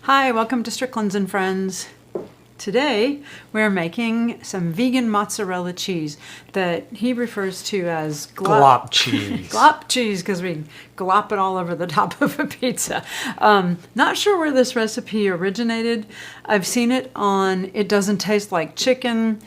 Hi, welcome to Strickland's and Friends. Today we're making some vegan mozzarella cheese that he refers to as glop cheese. Glop cheese, because we glop it all over the top of a pizza. Not sure where this recipe originated. I've seen it on It Doesn't Taste Like Chicken.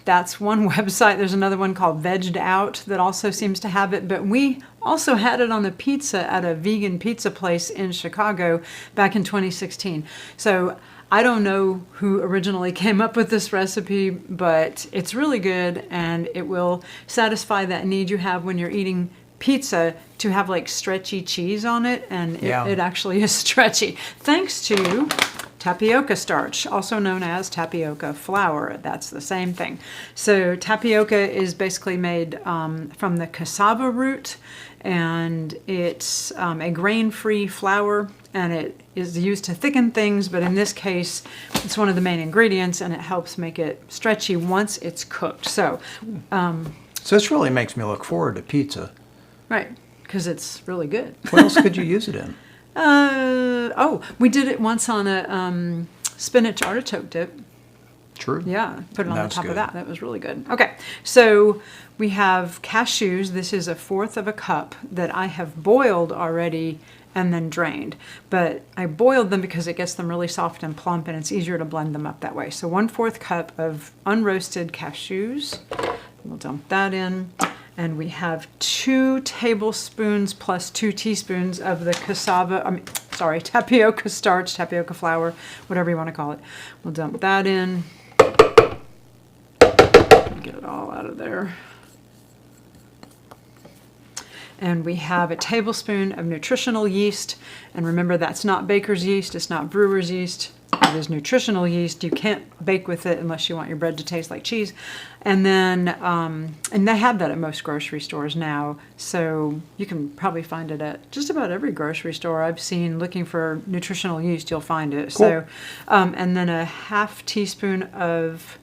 That's one website. There's another one called Vegged Out that also seems to have it, but we also had it on a pizza at a vegan pizza place in Chicago back in 2016. So I don't know who originally came up with this recipe, but it's really good and it will satisfy that need you have when you're eating pizza to have like stretchy cheese on it, and it actually is stretchy. Thanks to Tapioca Starch, also known as Tapioca Flour. That's the same thing. So tapioca is basically made from the cassava root, and it's a grain-free flour, and it is used to thicken things, but in this case, it's one of the main ingredients, and it helps make it stretchy once it's cooked. So this really makes me look forward to pizza. Right, because it's really good. What else could you use it in? We did it once on a spinach artichoke dip. True. Yeah, put it on the top of good. that. That was really good. Okay, so we have cashews. This is 1/4 cup that I have boiled already and then drained. But I boiled them because it gets them really soft and plump, and it's easier to blend them up that way. So 1/4 cup of unroasted cashews. We'll dump that in. And we have 2 tablespoons plus 2 teaspoons of the tapioca starch, tapioca flour, whatever you want to call it. We'll dump that in. Get it all out of there. And we have a tablespoon of nutritional yeast. And remember, that's not baker's yeast, it's not brewer's yeast. It is nutritional yeast. You can't bake with it unless you want your bread to taste like cheese. And then, and they have that at most grocery stores now, so you can probably find it at just about every grocery store I've seen. Looking for nutritional yeast, you'll find it. Cool. So, and then a 1/2 teaspoon of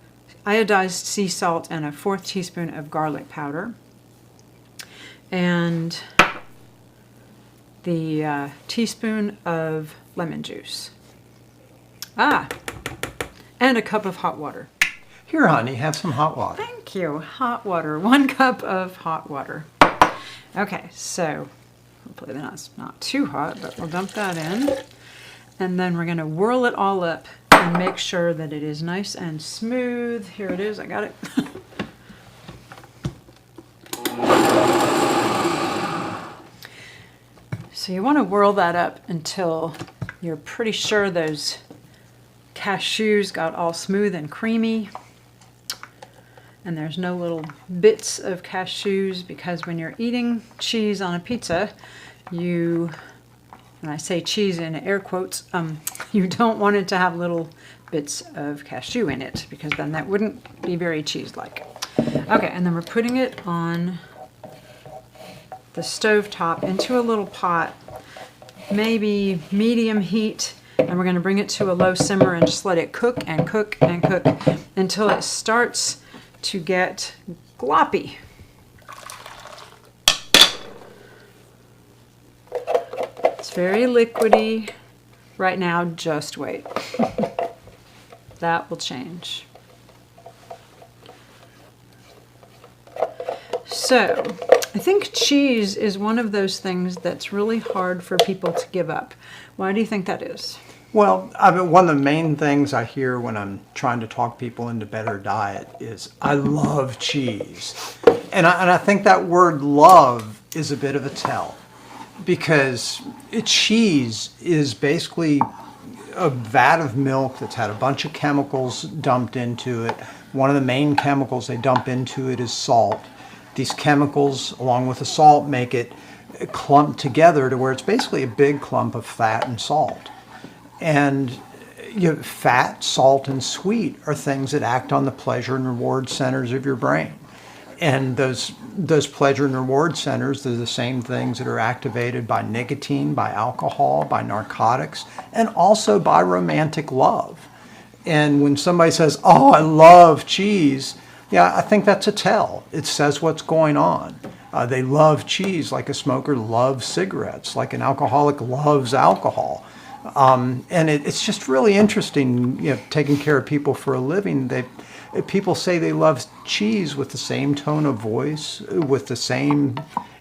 iodized sea salt and a 1/4 teaspoon of garlic powder. And the teaspoon of lemon juice. And a cup of hot water. Here, honey, have some hot water. Thank you. Hot water. 1 cup of hot water. Okay, so hopefully that's not too hot, but we'll dump that in. And then we're going to whirl it all up and make sure that it is nice and smooth. Here it is. I got it. So you want to whirl that up until you're pretty sure those cashews got all smooth and creamy, and there's no little bits of cashews, because when you're eating cheese on a pizza, and I say cheese in air quotes, you don't want it to have little bits of cashew in it, because then that wouldn't be very cheese-like. Okay, and then we're putting it on the stove top into a little pot, maybe medium heat. And we're going to bring it to a low simmer and just let it cook and cook and cook until it starts to get gloppy. It's very liquidy right now. Just wait. That will change. So, I think cheese is one of those things that's really hard for people to give up. Why do you think that is? Well, one of the main things I hear when I'm trying to talk people into better diet is, I love cheese. And I think that word love is a bit of a tell, because cheese is basically a vat of milk that's had a bunch of chemicals dumped into it. One of the main chemicals they dump into it is salt. These chemicals, along with the salt, make it clump together to where it's basically a big clump of fat and salt. And fat, salt, and sweet are things that act on the pleasure and reward centers of your brain. And those pleasure and reward centers, they're the same things that are activated by nicotine, by alcohol, by narcotics, and also by romantic love. And when somebody says, "Oh, I love cheese," yeah, I think that's a tell. It says what's going on. They love cheese like a smoker loves cigarettes, like an alcoholic loves alcohol. And it's just really interesting, taking care of people for a living. People say they love cheese with the same tone of voice,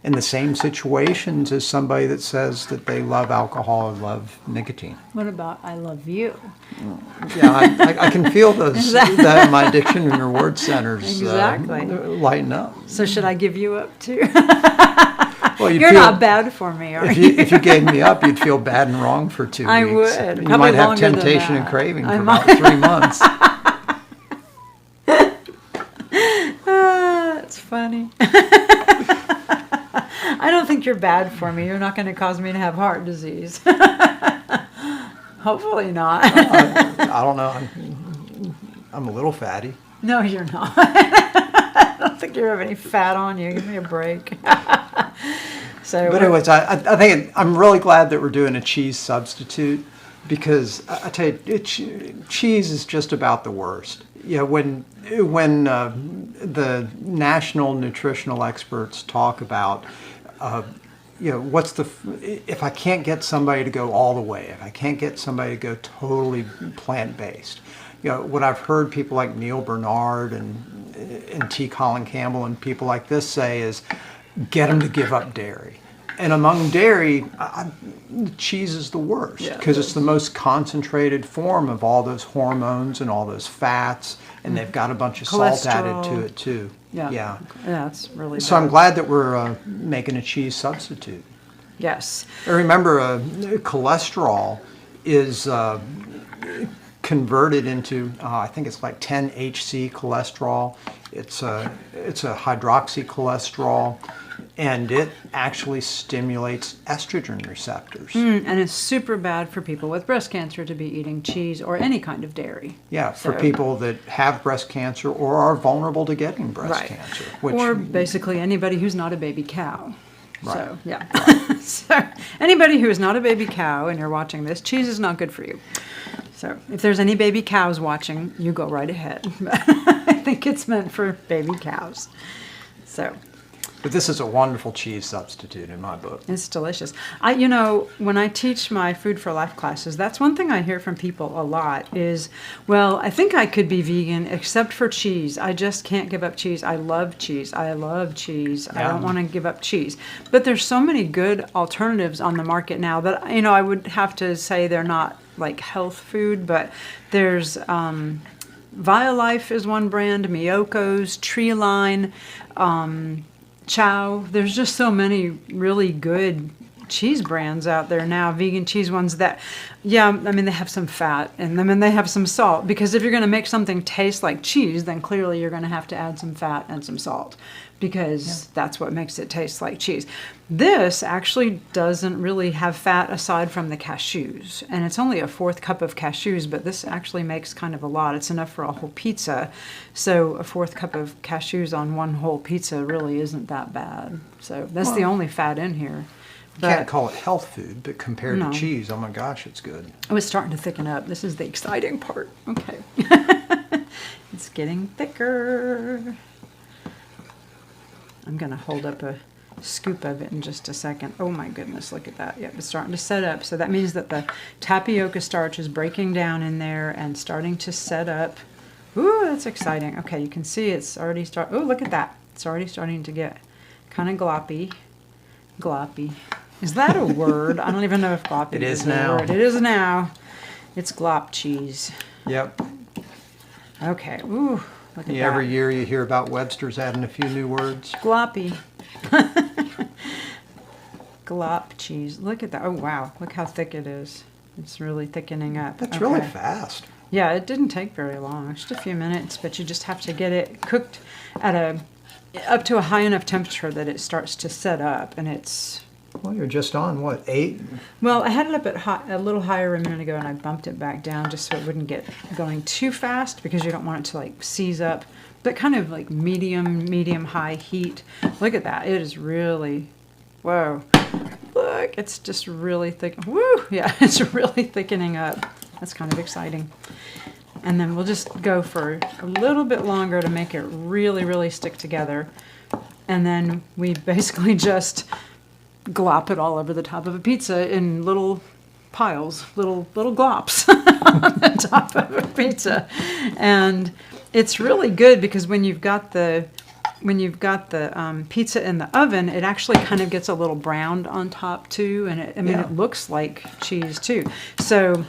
in the same situations as somebody that says that they love alcohol and love nicotine. What about I love you? Yeah, I can feel that in my dictionary or word centers Exactly. lighten up. So should I give you up too? Well, You're not bad for me, are you? If you gave me up, you'd feel bad and wrong for 2 weeks. I would. You Probably might have longer than temptation and that. craving I for might. about 3 months. That's funny. I don't think you're bad for me. You're not going to cause me to have heart disease. Hopefully not. I don't know. I'm a little fatty. No, you're not. I don't think you have any fat on you. Give me a break. So, But anyways, I think I'm really glad that we're doing a cheese substitute, because I tell you, cheese is just about the worst. When the national nutritional experts talk about, if I can't get somebody to go all the way, if I can't get somebody to go totally plant-based, what I've heard people like Neil Bernard and T. Colin Campbell and people like this say is, get them to give up dairy. And among dairy, cheese is the worst, because it's the most concentrated form of all those hormones and all those fats, and they've got a bunch of salt added to it too. Yeah, it's really So bad. I'm glad that we're making a cheese substitute. Yes. And remember, cholesterol is converted into, I think it's like 10-HC cholesterol. It's a hydroxy cholesterol, and it actually stimulates estrogen receptors. And it's super bad for people with breast cancer to be eating cheese or any kind of dairy. Yeah, for So- people that have breast cancer or are vulnerable to getting breast Right. cancer. Or basically anybody who's not a baby cow. Right. So, yeah. So, anybody who is not a baby cow and you're watching this, cheese is not good for you. So, if there's any baby cows watching, you go right ahead. I think it's meant for baby cows. So, But this is a wonderful cheese substitute in my book. it's delicious. When I teach my Food for Life classes, that's one thing I hear from people a lot is, well, I think I could be vegan except for cheese. I just can't give up cheese. I love cheese. I love cheese. I don't want to give up cheese. But there's so many good alternatives on the market now that, I would have to say they're not like health food, but there's Violife is one brand, Miyoko's, Treeline, Chow. There's just so many really good cheese brands out there now, vegan cheese ones that, they have some fat in them and they have some salt, because if you're going to make something taste like cheese, then clearly you're going to have to add some fat and some salt, because that's what makes it taste like cheese. This actually doesn't really have fat aside from the cashews, and it's only a 1/4 cup of cashews, but this actually makes kind of a lot. It's enough for a whole pizza, so a 1/4 cup of cashews on one whole pizza really isn't that bad. So that's the only fat in here. You can't call it health food, but compared No. to cheese, oh my gosh, it's good. Oh, it's starting to thicken up. This is the exciting part. Okay. It's getting thicker. I'm going to hold up a scoop of it in just a second. Oh my goodness, look at that. Yep, it's starting to set up. So that means that the tapioca starch is breaking down in there and starting to set up. Ooh, that's exciting. Okay, you can see it's already oh, look at that. It's already starting to get kind of gloppy. Gloppy. Is that a word? I don't even know if gloppy It is a now. word. It is now. It's Glop Cheeze. Yep. Okay. Ooh, look at that. Every year you hear about Webster's adding a few new words. Gloppy. Glop Cheeze. Look at that. Oh, wow. Look how thick it is. It's really thickening up. That's really Okay. fast. Yeah, it didn't take very long. Just a few minutes, but you just have to get it cooked at up to a high enough temperature that it starts to set up, and it's... Well, you're just on, what, 8? Well, I had it up at a little higher a minute ago, and I bumped it back down just so it wouldn't get going too fast, because you don't want it to like seize up. But kind of like medium high heat. Look at that. It is really, whoa. Look, it's just really thick. Woo! Yeah, it's really thickening up. That's kind of exciting. And then we'll just go for a little bit longer to make it really, really stick together. And then we basically just glop it all over the top of a pizza in little piles, little glops on the top of a pizza. And it's really good because when you've got the pizza in the oven, it actually kind of gets a little browned on top too, and it looks like cheese too. So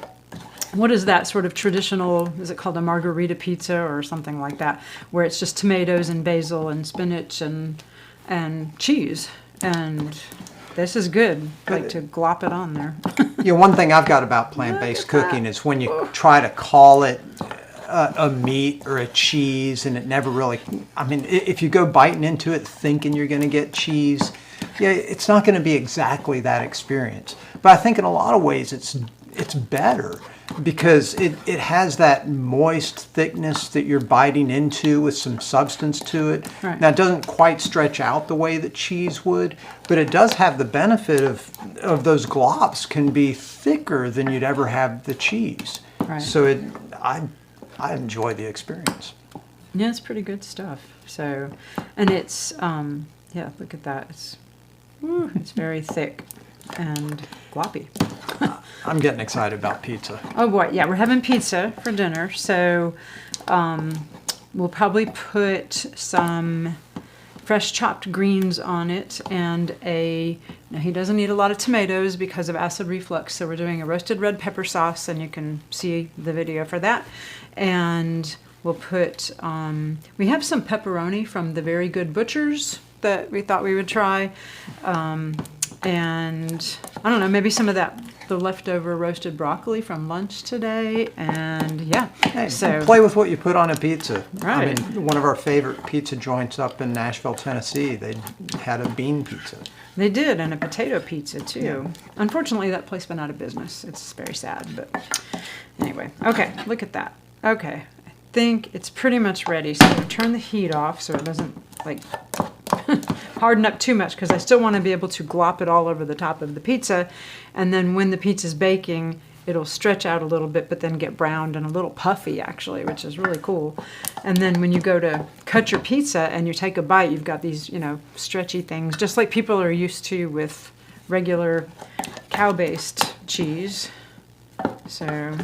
what is that sort of traditional, is it called a margarita pizza or something like that, where it's just tomatoes and basil and spinach and cheese? And this is good, like to glop it on there. One thing I've got about plant-based cooking is when you try to call it a meat or a cheese, and it never really, I mean, if you go biting into it thinking you're going to get cheese, it's not going to be exactly that experience. But I think in a lot of ways it's better because it has that moist thickness that you're biting into with some substance to it. Right. Now, it doesn't quite stretch out the way that cheese would, but it does have the benefit of those glops can be thicker than you'd ever have the cheese. Right. So I enjoy the experience. Yeah, it's pretty good stuff. So, and it's, look at that. It's very thick and gloppy. I'm getting excited about pizza. Oh boy, yeah, we're having pizza for dinner. So we'll probably put some fresh chopped greens on it and now he doesn't need a lot of tomatoes because of acid reflux. So we're doing a roasted red pepper sauce, and you can see the video for that. And we'll put, we have some pepperoni from the Very Good Butchers that we thought we would try. And I don't know, maybe some of the leftover roasted broccoli from lunch today, and so play with what you put on a pizza. Right. I mean, one of our favorite pizza joints up in Nashville, Tennessee, they had a bean pizza. They did, and a potato pizza too. Yeah. Unfortunately, that place went out of business. It's very sad, but anyway. Okay, look at that. Okay, I think it's pretty much ready. So we'll turn the heat off so it doesn't like harden up too much, because I still want to be able to glop it all over the top of the pizza. And then when the pizza's baking, it'll stretch out a little bit, but then get browned and a little puffy actually, which is really cool. And then when you go to cut your pizza and you take a bite, you've got these, stretchy things, just like people are used to with regular cow-based cheese. So,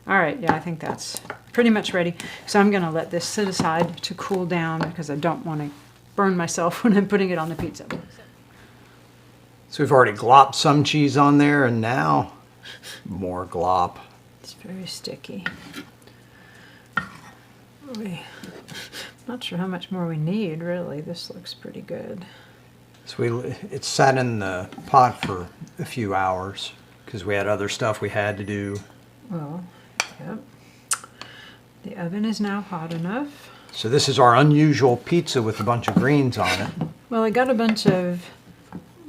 all right, yeah, I think that's pretty much ready. So I'm gonna let this sit aside to cool down because I don't want to burn myself when I'm putting it on the pizza. So we've already glopped some cheese on there, and now more glop. It's very sticky. Not sure how much more we need, really. This looks pretty good. So it sat in the pot for a few hours because we had other stuff we had to do. Well, yep. The oven is now hot enough. So this is our unusual pizza with a bunch of greens on it. Well, I got a bunch of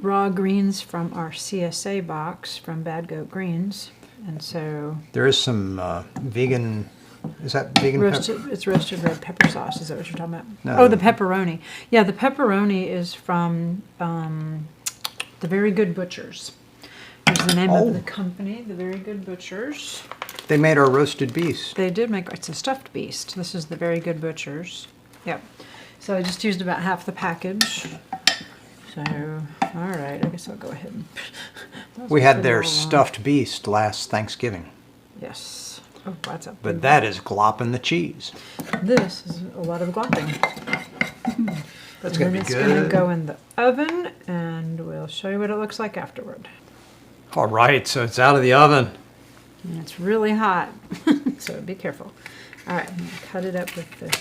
raw greens from our CSA box from Bad Goat Greens, and so there is some vegan. Is that vegan? It's roasted red pepper sauce. Is that what you're talking about? No. Oh, the pepperoni. Yeah, the pepperoni is from the Very Good Butchers. There's the name of the company, the Very Good Butchers. They made our roasted beast. They did make, it's a stuffed beast. This is the Very Good Butchers. Yep. So I just used about half the package. So, all right, I guess I'll go ahead and... We had their stuffed beast last Thanksgiving. Yes. Oh, that's up. But that is glopping the cheese. This is a lot of glopping. That's going to be It's good. going to go in the oven, and we'll show you what it looks like afterward. All right, so it's out of the oven. And it's really hot, so be careful. All right, I'm going to cut it up with the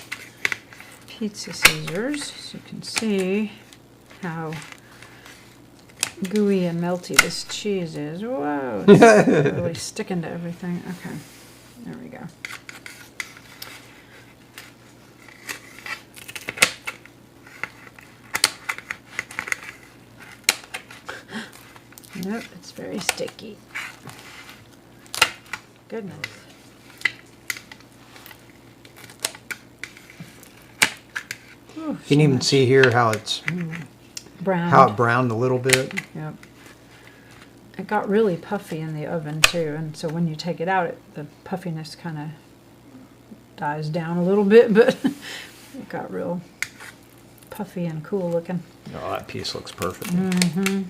pizza scissors so you can see how gooey and melty this cheese is. Whoa, it's really sticking to everything. Okay, there we go. Nope, it's very sticky. Goodness. Ooh, You can even see here how it's brown. how it browned a little bit. Yep. It got really puffy in the oven too, and so when you take it out, the puffiness kind of dies down a little bit, but it got real puffy and cool looking. Oh, that piece looks perfect. Mm-hmm.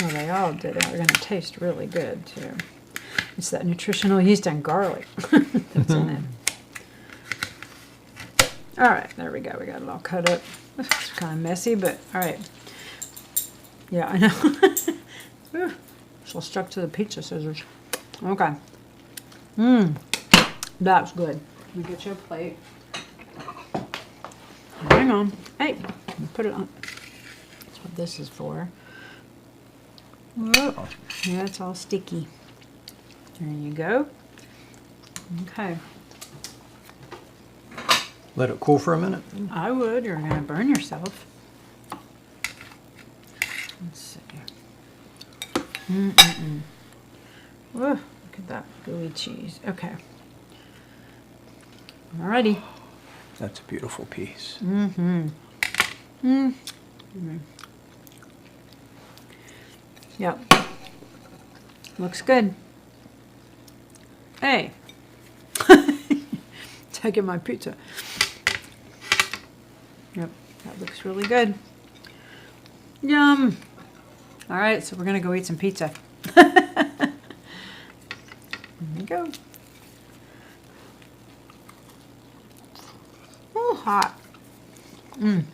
Well, they all did. They're going to taste really good, too. It's that nutritional yeast and garlic that's in it. All right, there we go. We got it all cut up. It's kind of messy, but all right. Yeah, I know. So stuck to the pizza scissors. Okay. That's good. Let me get you a plate. Hang on. Hey, put it on. That's what this is for. Whoa. Yeah, it's all sticky. There you go. Okay. Let it cool for a minute. I would. You're going to burn yourself. Let's see. Whoa, look at that gooey cheese. Okay. Alrighty. That's a beautiful piece. Yep. Looks good. Hey. Taking my pizza. Yep, that looks really good. Yum. All right, so we're gonna go eat some pizza. There we go. Oh, hot. The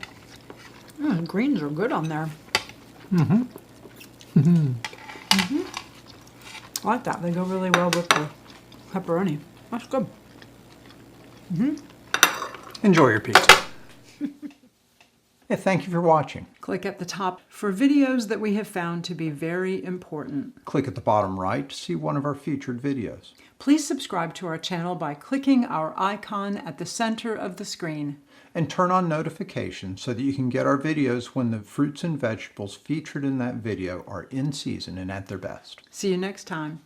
greens are good on there. I like that. They go really well with the pepperoni. That's good. Enjoy your pizza. Thank you for watching. Click at the top for videos that we have found to be very important. Click at the bottom right to see one of our featured videos. Please subscribe to our channel by clicking our icon at the center of the screen. And turn on notifications so that you can get our videos when the fruits and vegetables featured in that video are in season and at their best. See you next time.